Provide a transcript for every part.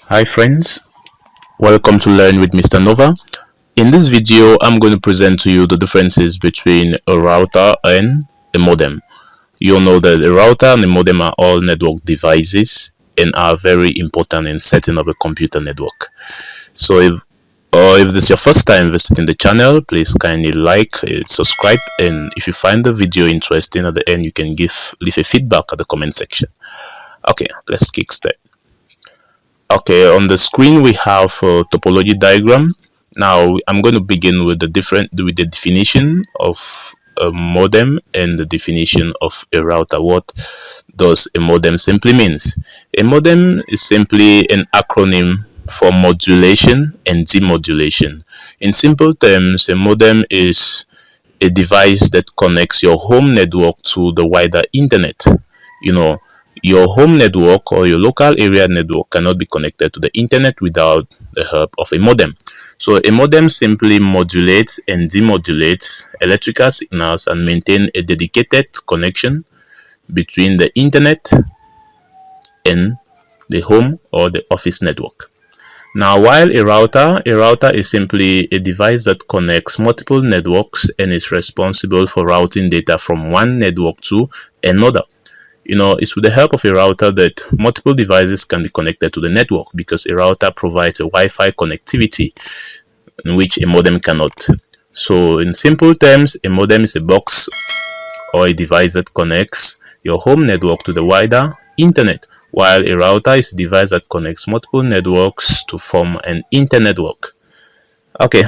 Hi friends, welcome to Learn with Mr. Nova. In this video, I'm going to present to you the differences between a router and a modem. You'll know that a router and a modem are all network devices and are very important in setting up a computer network. So if this is your first time visiting the channel, please kindly subscribe, and if you find the video interesting at the end, you can leave a feedback at the comment section. Okay, let's kickstart. Okay, on the screen we have a topology diagram. Now I'm going to begin with the definition of a modem and the definition of a router. What does a modem simply means? A modem is simply an acronym for modulation and demodulation. In simple terms, a modem is a device that connects your home network to the wider internet. Your home network or your local area network cannot be connected to the internet without the help of a modem. So a modem simply modulates and demodulates electrical signals and maintain a dedicated connection between the internet and the home or the office network. Now, while a router is simply a device that connects multiple networks and is responsible for routing data from one network to another. It's with the help of a router that multiple devices can be connected to the network, because a router provides a Wi-Fi connectivity in which a modem cannot. So in simple terms, a modem is a box or a device that connects your home network to the wider internet, while a router is a device that connects multiple networks to form an internetwork. Okay.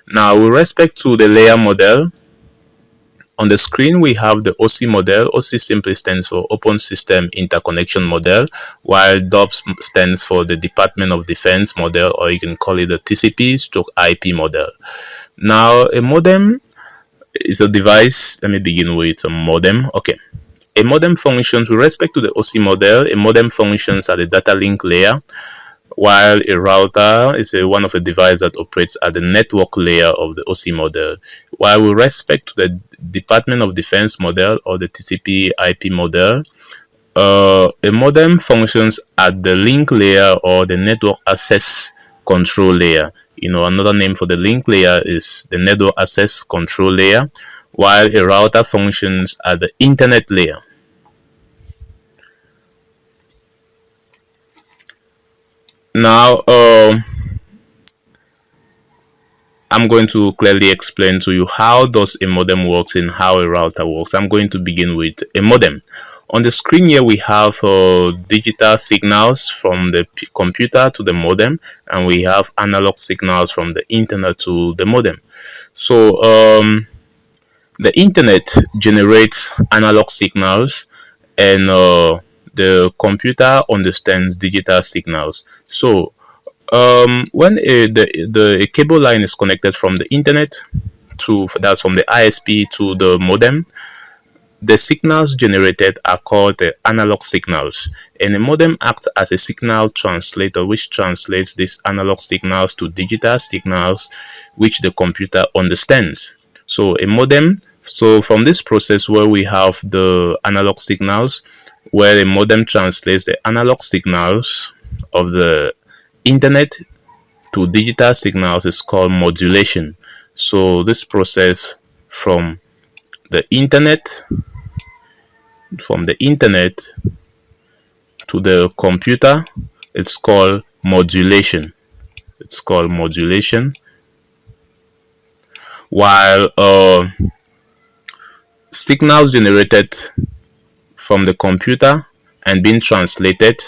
Now, with respect to the layer model, on the screen we have the OC model. OC simply stands for Open System Interconnection Model, while DOPS stands for the Department of Defense model, or you can call it the TCP/IP model. Now, a modem is a device. Let me begin with a modem. Okay. A modem functions with respect to the OC model. A modem functions at the data link layer, while a router is one of a device that operates at the network layer of the OC model. While with respect to the Department of Defense model or the TCP/IP model, a modem functions at the link layer or the network access control layer. Another name for the link layer is the network access control layer, while a router functions at the internet layer. Now, I'm going to clearly explain to you how does a modem works and how a router works. I'm going to begin with a modem. On the screen here we have digital signals from the computer to the modem, and we have analog signals from the internet to the modem. So the internet generates analog signals, and the computer understands digital signals. So when a cable line is connected from the internet that's from the ISP to the modem, the signals generated are called the analog signals, and the modem acts as a signal translator, which translates these analog signals to digital signals which the computer understands. So from this process where we have the analog signals, where a modem translates the analog signals of the internet to digital signals, is called modulation. So this process from the internet to the computer, it's called modulation. While signals generated from the computer and being translated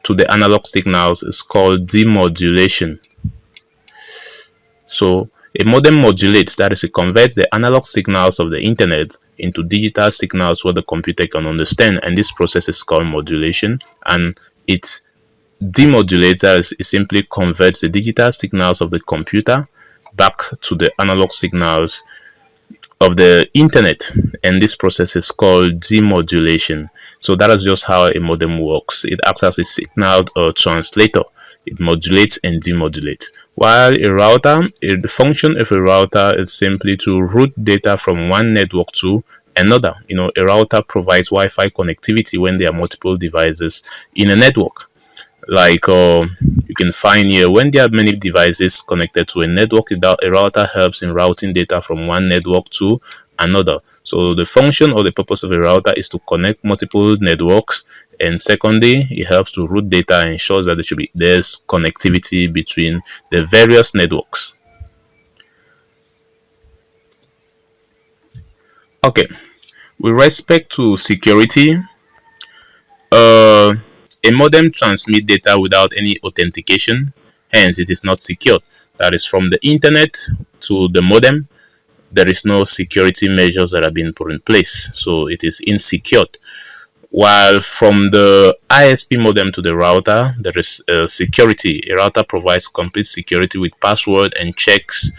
to the analog signals is called demodulation. So a modem modulates, that is, it converts the analog signals of the internet into digital signals what the computer can understand, and this process is called modulation. And it demodulates, that is, it simply converts the digital signals of the computer back to the analog signals of the internet, and this process is called demodulation. So that is just how a modem works. It acts as a signal translator. It modulates and demodulates. While a router, the function of a router is simply to route data from one network to another. A router provides Wi-Fi connectivity when there are multiple devices in a network. Like you can find here, when there are many devices connected to a network, a router helps in routing data from one network to another. So the function or the purpose of a router is to connect multiple networks, and secondly, it helps to route data and ensures that there's connectivity between the various networks. Okay, with respect to security, a modem transmits data without any authentication, hence it is not secured. That is, from the internet to the modem, there is no security measures that have been put in place, so it is insecure. While from the ISP modem to the router, there is security. A router provides complete security with password and checks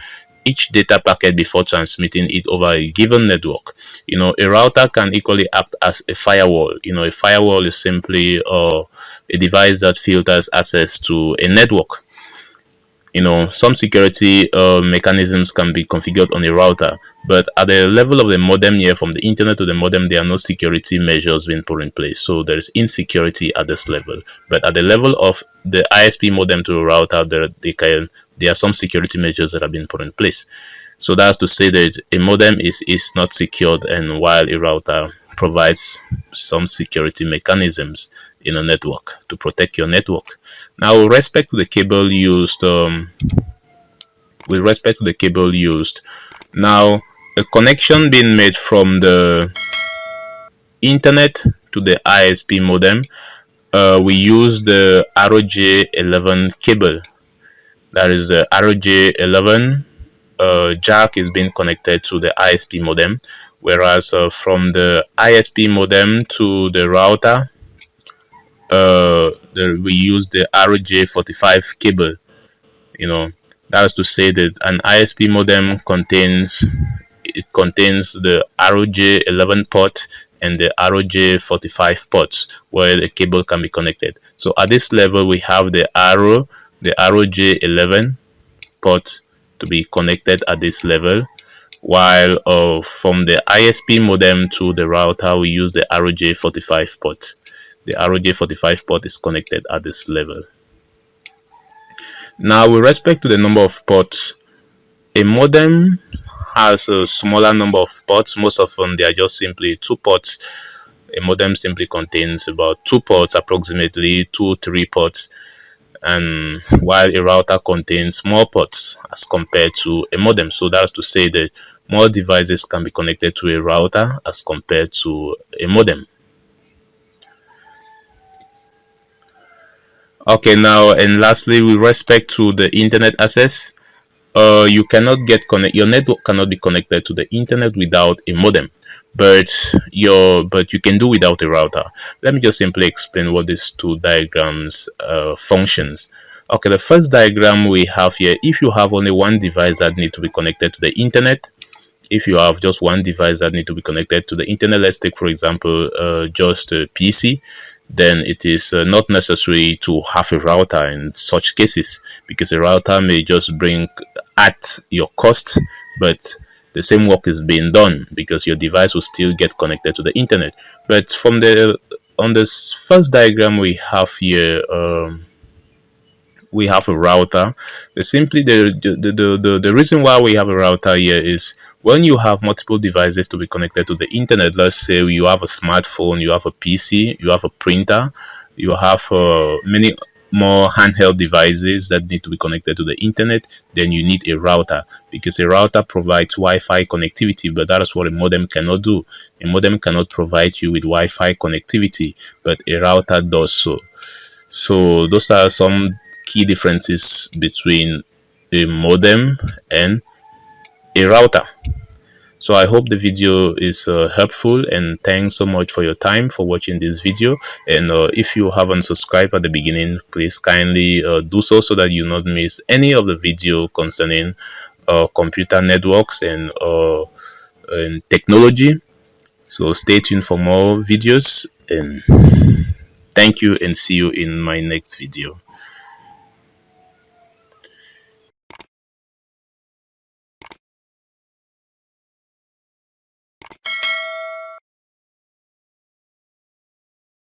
each data packet before transmitting it over a given network. A router can equally act as a firewall. A firewall is simply a device that filters access to a network. Some security mechanisms can be configured on a router, but at the level of the modem here, from the internet to the modem, there are no security measures being put in place. So there is insecurity at this level. But at the level of the ISP modem to the router, there are some security measures that have been put in place. So that's to say that a modem is not secured, and while a router provides some security mechanisms in a network to protect your network. Now, with respect to the cable used, now a connection being made from the internet to the ISP modem, we use the RJ11 cable. That is the RJ11 jack is being connected to the ISP modem, whereas from the ISP modem to the router, we use the RJ45 cable. That is to say that an ISP modem contains the RJ11 port and the RJ45 ports where the cable can be connected. So at this level, we have the RJ11 port to be connected at this level, while from the ISP modem to the router, we use the RJ45 port. The RJ45 port is connected at this level. Now, with respect to the number of ports, a modem has a smaller number of ports. Most often, they are just simply 2 ports. A modem simply contains about 2 ports, approximately 2-3 ports, and while a router contains more ports as compared to a modem. So that's to say that more devices can be connected to a router as compared to a modem. Okay, now, and lastly, with respect to the internet access, you cannot your network cannot be connected to the internet without a modem, but you can do without a router. Let me just simply explain what these 2 diagrams functions. Okay, the first diagram we have here, if you have only one device that need to be connected to the internet, if you have just one device that need to be connected to the internet, let's take for example just a PC, then it is not necessary to have a router in such cases, because a router may just bring at your cost, but the same work is being done because your device will still get connected to the internet. But on this first diagram we have here, we have a router. The reason why we have a router here is when you have multiple devices to be connected to the internet. Let's say you have a smartphone, you have a PC, you have a printer, you have many more handheld devices that need to be connected to the internet, then you need a router, because a router provides Wi-Fi connectivity, but that is what a modem cannot do. A modem cannot provide you with Wi-Fi connectivity, but a router does so. So those are some key differences between a modem and a router. So I hope the video is helpful, and thanks so much for your time for watching this video. And if you haven't subscribed at the beginning, please kindly do so that you not miss any of the video concerning computer networks and technology. So stay tuned for more videos, and thank you, and see you in my next video.